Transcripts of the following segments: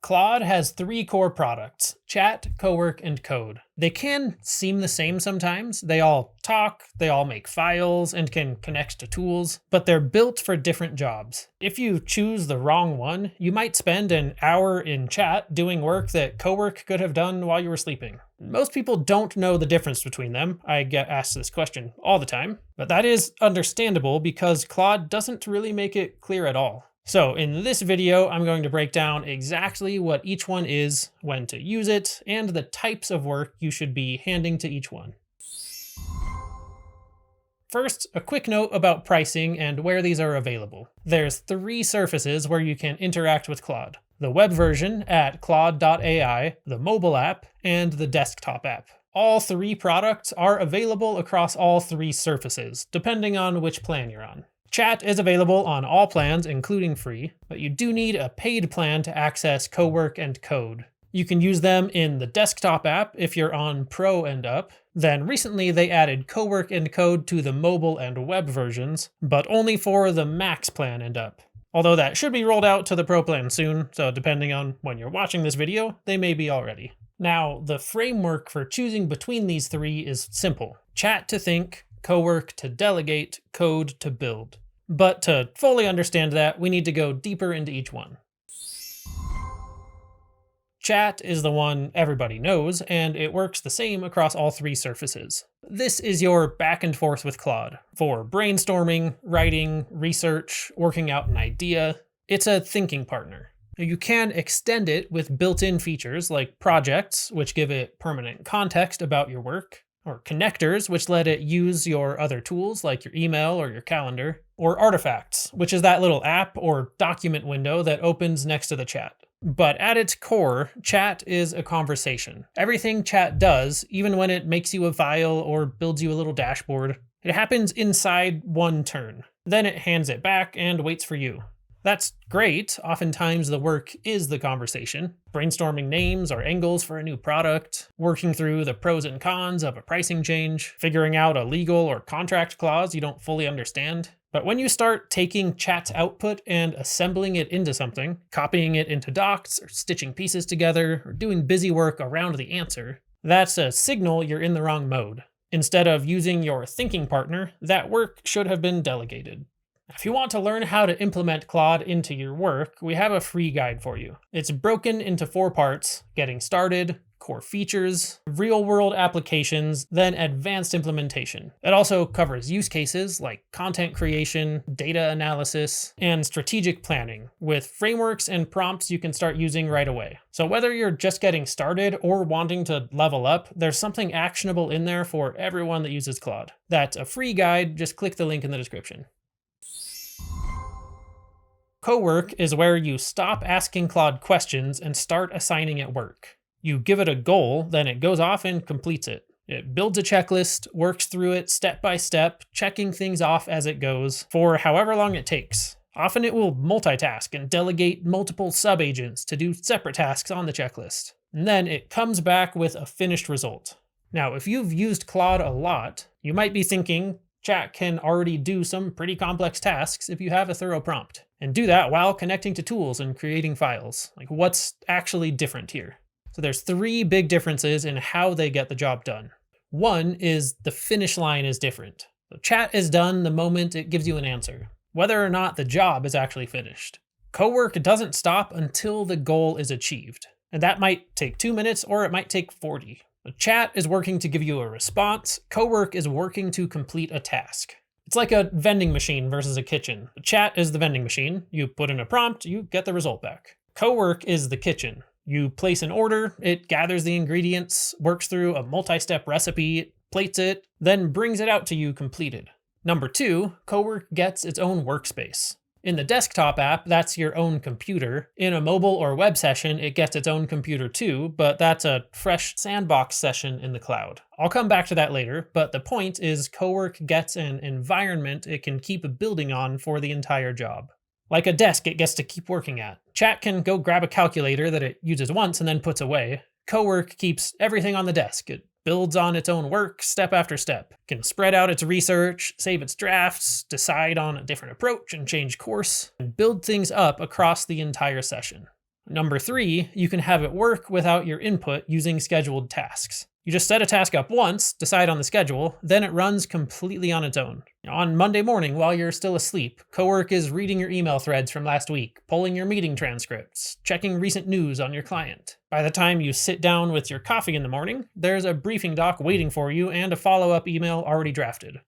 Claude has three core products: Chat, Cowork, and Code. They can seem the same sometimes. They all talk, they all make files, and can connect to tools, but they're built for different jobs. If you choose the wrong one, you might spend an hour in Chat doing work that Cowork could have done while you were sleeping. Most people don't know the difference between them. I get asked this question all the time, but that is understandable because Claude doesn't really make it clear at all. So in this video, I'm going to break down exactly what each one is, when to use it, and the types of work you should be handing to each one. First, a quick note about pricing and where these are available. There's three surfaces where you can interact with Claude: the web version at claude.ai, the mobile app, and the desktop app. All three products are available across all three surfaces, depending on which plan you're on. Chat is available on all plans, including free, but you do need a paid plan to access Cowork and Code. You can use them in the desktop app if you're on Pro and up. Then recently they added Cowork and Code to the mobile and web versions, but only for the Max plan and up. Although that should be rolled out to the Pro plan soon, so depending on when you're watching this video, they may be already. Now, the framework for choosing between these three is simple: Chat to think, Cowork to delegate, Code to build. But to fully understand that, we need to go deeper into each one. Chat is the one everybody knows, and it works the same across all three surfaces. This is your back and forth with Claude for brainstorming, writing, research, working out an idea. It's a thinking partner. You can extend it with built-in features like projects, which give it permanent context about your work, or connectors, which let it use your other tools like your email or your calendar, or artifacts, which is that little app or document window that opens next to the chat. But at its core, Chat is a conversation. Everything Chat does, even when it makes you a file or builds you a little dashboard, it happens inside one turn. Then it hands it back and waits for you. That's great. Oftentimes the work is the conversation, brainstorming names or angles for a new product, working through the pros and cons of a pricing change, figuring out a legal or contract clause you don't fully understand. But when you start taking Chat's output and assembling it into something, copying it into docs, or stitching pieces together, or doing busy work around the answer, that's a signal you're in the wrong mode. Instead of using your thinking partner, that work should have been delegated. If you want to learn how to implement Claude into your work, we have a free guide for you. It's broken into 4 parts: getting started, core features, real-world applications, then advanced implementation. It also covers use cases like content creation, data analysis, and strategic planning, with frameworks and prompts you can start using right away. So whether you're just getting started or wanting to level up, there's something actionable in there for everyone that uses Claude. That's a free guide. Just click the link in the description. Cowork is where you stop asking Claude questions and start assigning it work. You give it a goal, then it goes off and completes it. It builds a checklist, works through it step by step, checking things off as it goes for however long it takes. Often it will multitask and delegate multiple sub-agents to do separate tasks on the checklist. And then it comes back with a finished result. Now, if you've used Claude a lot, you might be thinking, Chat can already do some pretty complex tasks if you have a thorough prompt, and do that while connecting to tools and creating files. Like, what's actually different here? So there's 3 big differences in how they get the job done. One is the finish line is different. So Chat is done the moment it gives you an answer, whether or not the job is actually finished. Cowork doesn't stop until the goal is achieved, and that might take 2 minutes or it might take 40. Chat is working to give you a response. Cowork is working to complete a task. It's like a vending machine versus a kitchen. Chat is the vending machine. You put in a prompt, you get the result back. Cowork is the kitchen. You place an order, it gathers the ingredients, works through a multi-step recipe, plates it, then brings it out to you completed. Number 2, Cowork gets its own workspace. In the desktop app, that's your own computer. In a mobile or web session, it gets its own computer too, but that's a fresh sandbox session in the cloud. I'll come back to that later, but the point is Cowork gets an environment it can keep building on for the entire job. Like a desk it gets to keep working at. Chat can go grab a calculator that it uses once and then puts away. Cowork keeps everything on the desk. It builds on its own work step after step, can spread out its research, save its drafts, decide on a different approach and change course, and build things up across the entire session. Number 3, you can have it work without your input using scheduled tasks. You just set a task up once, decide on the schedule, then it runs completely on its own. On Monday morning, while you're still asleep, Cowork is reading your email threads from last week, pulling your meeting transcripts, checking recent news on your client. By the time you sit down with your coffee in the morning, there's a briefing doc waiting for you and a follow-up email already drafted.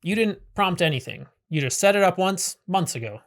You didn't prompt anything. You just set it up once, months ago.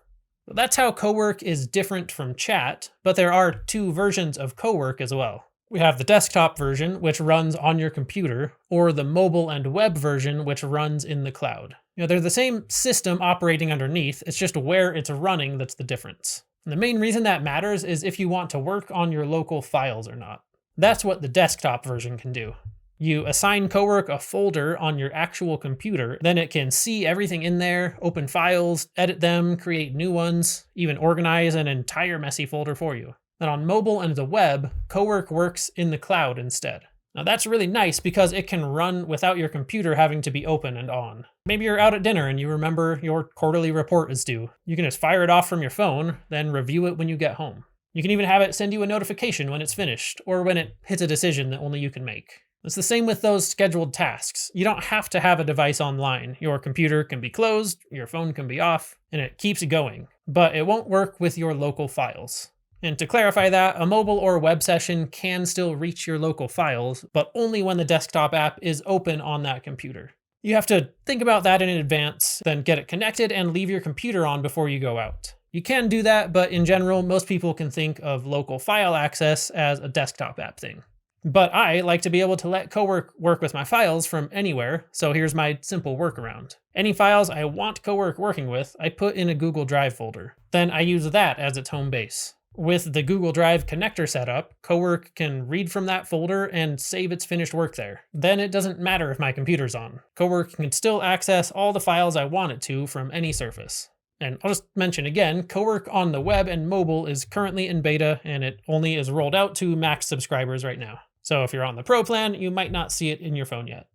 That's how Cowork is different from Chat, but there are 2 versions of Cowork as well. We have the desktop version, which runs on your computer, or the mobile and web version, which runs in the cloud. They're the same system operating underneath, it's just where it's running that's the difference. And the main reason that matters is if you want to work on your local files or not. That's what the desktop version can do. You assign Cowork a folder on your actual computer, then it can see everything in there, open files, edit them, create new ones, even organize an entire messy folder for you. And on mobile and the web, Cowork works in the cloud instead. Now that's really nice because it can run without your computer having to be open and on. Maybe you're out at dinner and you remember your quarterly report is due. You can just fire it off from your phone, then review it when you get home. You can even have it send you a notification when it's finished, or when it hits a decision that only you can make. It's the same with those scheduled tasks. You don't have to have a device online. Your computer can be closed, your phone can be off, and it keeps going. But it won't work with your local files. And to clarify that, a mobile or web session can still reach your local files, but only when the desktop app is open on that computer. You have to think about that in advance, then get it connected and leave your computer on before you go out. You can do that, but in general, most people can think of local file access as a desktop app thing. But I like to be able to let Cowork work with my files from anywhere, so here's my simple workaround. Any files I want Cowork working with, I put in a Google Drive folder. Then I use that as its home base. With the Google Drive connector setup, Cowork can read from that folder and save its finished work there. Then it doesn't matter if my computer's on. Cowork can still access all the files I want it to from any surface. And I'll just mention again, Cowork on the web and mobile is currently in beta, and it only is rolled out to Max subscribers right now. So if you're on the Pro plan, you might not see it in your phone yet.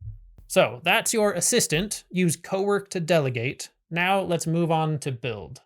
So that's your assistant. Use Cowork to delegate. Now let's move on to build.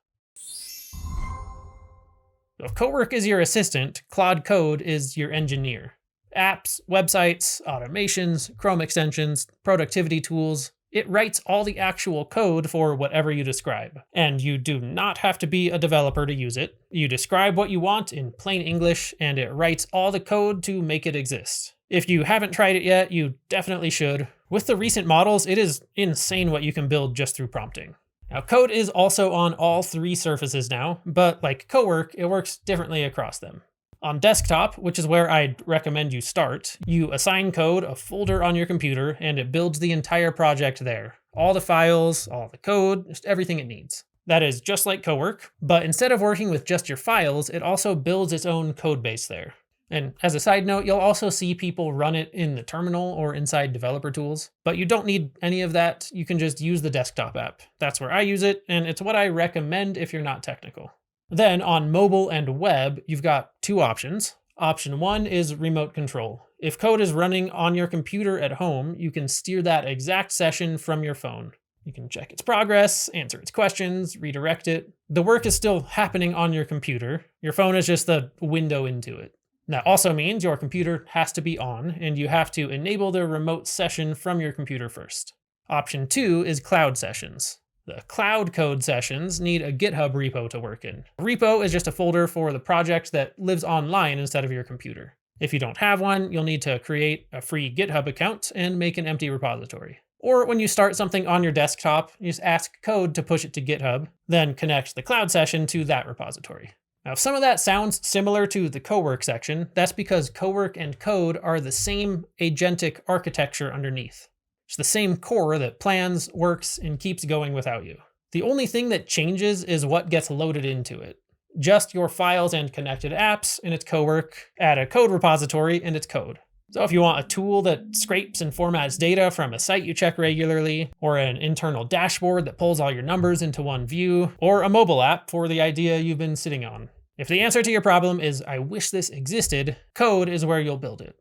If Cowork is your assistant, Claude Code is your engineer. Apps, websites, automations, Chrome extensions, productivity tools. It writes all the actual code for whatever you describe. And you do not have to be a developer to use it. You describe what you want in plain English, and it writes all the code to make it exist. If you haven't tried it yet, you definitely should. With the recent models, it is insane what you can build just through prompting. Now, code is also on all 3 surfaces now, but like Cowork, it works differently across them. On desktop, which is where I'd recommend you start, you assign code a folder on your computer and it builds the entire project there. All the files, all the code, just everything it needs. That is just like Cowork, but instead of working with just your files, it also builds its own code base there. And as a side note, you'll also see people run it in the terminal or inside developer tools, but you don't need any of that. You can just use the desktop app. That's where I use it, and it's what I recommend if you're not technical. Then on mobile and web, you've got 2 options. Option 1 is remote control. If code is running on your computer at home, you can steer that exact session from your phone. You can check its progress, answer its questions, redirect it. The work is still happening on your computer. Your phone is just the window into it. That also means your computer has to be on, and you have to enable the remote session from your computer first. Option 2 is cloud sessions. The cloud code sessions need a GitHub repo to work in. A repo is just a folder for the project that lives online instead of your computer. If you don't have one, you'll need to create a free GitHub account and make an empty repository. Or when you start something on your desktop, you just ask code to push it to GitHub, then connect the cloud session to that repository. Now, if some of that sounds similar to the Cowork section, that's because Cowork and code are the same agentic architecture underneath. It's the same core that plans, works, and keeps going without you. The only thing that changes is what gets loaded into it. Just your files and connected apps, and it's Cowork. Add a code repository, and it's code. So if you want a tool that scrapes and formats data from a site you check regularly, or an internal dashboard that pulls all your numbers into one view, or a mobile app for the idea you've been sitting on. If the answer to your problem is, I wish this existed, code is where you'll build it.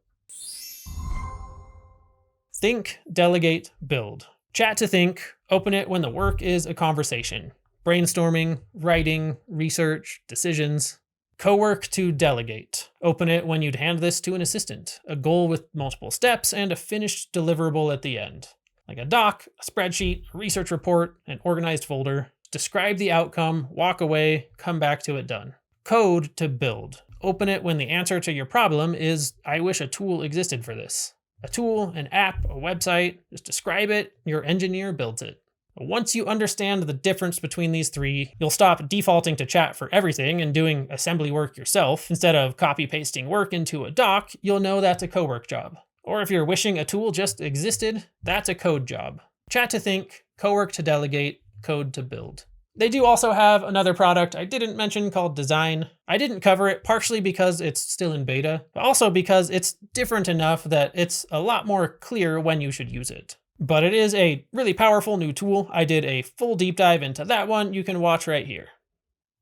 Think, delegate, build. Chat to think, open it when the work is a conversation. Brainstorming, writing, research, decisions. Cowork to Delegate. Open it when you'd hand this to an assistant. A goal with multiple steps and a finished deliverable at the end. Like a doc, a spreadsheet, a research report, an organized folder. Describe the outcome, walk away, come back to it done. Code to Build. Open it when the answer to your problem is, I wish a tool existed for this. A tool, an app, a website, just describe it, your engineer builds it. Once you understand the difference between these three, you'll stop defaulting to chat for everything and doing assembly work yourself. Instead of copy-pasting work into a doc, you'll know that's a Cowork job. Or if you're wishing a tool just existed, that's a code job. Chat to think, Cowork to Delegate, code to build. They do also have another product I didn't mention called Design. I didn't cover it partially because it's still in beta, but also because it's different enough that it's a lot more clear when you should use it. But it is a really powerful new tool. I did a full deep dive into that one. You can watch right here.